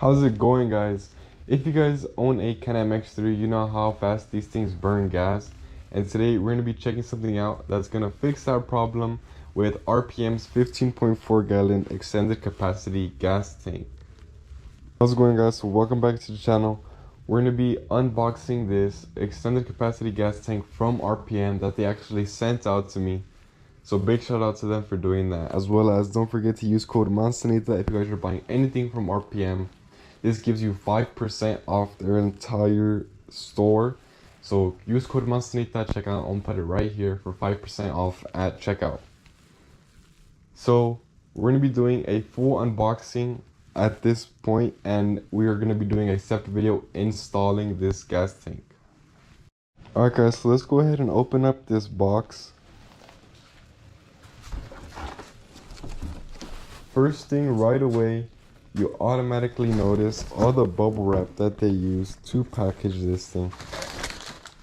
How's it going, guys? If you guys own a Can-Am X3, you know how fast these things burn gas. And today we're going to be checking something out that's going to fix that problem with RPM's 15.4 gallon extended capacity gas tank. How's it going, guys? So welcome back to the channel. We're going to be unboxing this extended capacity gas tank from RPM that they actually sent out to me. So big shout out to them for doing that. As well as don't forget to use code Manzanita if you guys are buying anything from RPM. This gives you 5% off their entire store. So use code Manzanita at checkout. I'll put it right here for 5% off at checkout. So we're going to be doing a full unboxing at this point, and we are going to be doing a separate video installing this gas tank. Alright guys, so let's go ahead and open up this box. First thing right away, you automatically notice all the bubble wrap that they use to package this thing.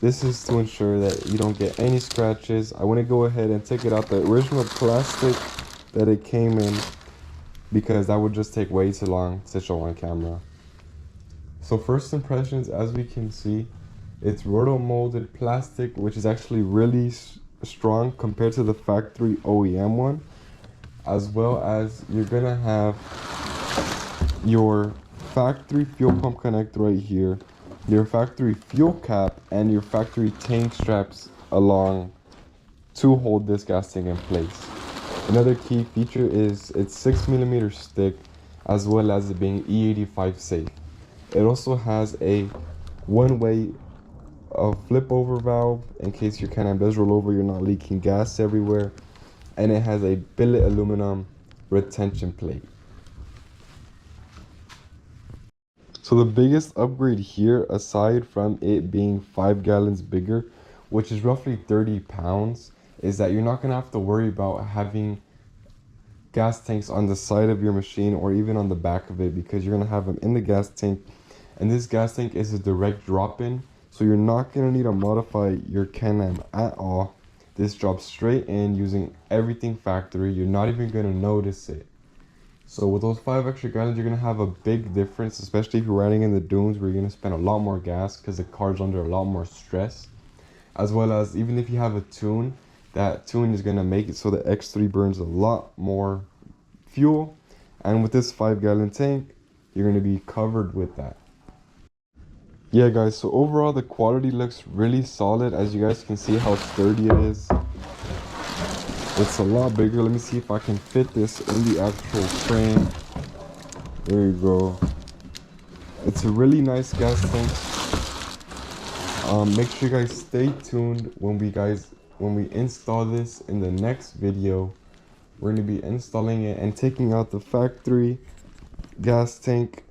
This is to ensure that you don't get any scratches. I want to go ahead and take it out the original plastic that it came in, because that would just take way too long to show on camera. So first impressions, as we can see, it's roto molded plastic, which is actually really strong compared to the factory OEM one. As well as you're gonna have your factory fuel pump connector right here, your factory fuel cap, and your factory tank straps along to hold this gas tank in place. Another key feature is its 6mm stick, as well as it being E85 safe. It also has a one-way flip over valve in case your Can-Am does roll over, you're not leaking gas everywhere. And it has a billet aluminum retention plate. So the biggest upgrade here, aside from it being 5 gallons bigger, which is roughly 30 pounds, is that you're not going to have to worry about having gas tanks on the side of your machine or even on the back of it, because you're going to have them in the gas tank. And this gas tank is a direct drop-in, so you're not going to need to modify your Can-Am at all. This drops straight in using everything factory. You're not even going to notice it. So with those 5 extra gallons, you're going to have a big difference, especially if you're riding in the dunes where you're going to spend a lot more gas because the car's under a lot more stress. As well as even if you have a tune, that tune is going to make it so the X3 burns a lot more fuel. And with this 5-gallon tank, you're going to be covered with that. Yeah guys, so overall the quality looks really solid. As you guys can see how sturdy it is. It's a lot bigger. Let me see if I can fit this in the actual frame. There you go. It's a really nice gas tank. Make sure you guys stay tuned when we install this in the next video. We're going to be installing it and taking out the factory gas tank.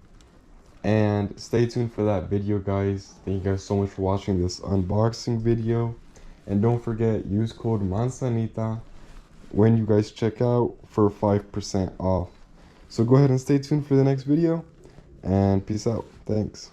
And stay tuned for that video, guys. Thank you guys so much for watching this unboxing video. And don't forget, use code Manzanita when you guys check out for 5% off. So go ahead and stay tuned for the next video. And peace out. Thanks.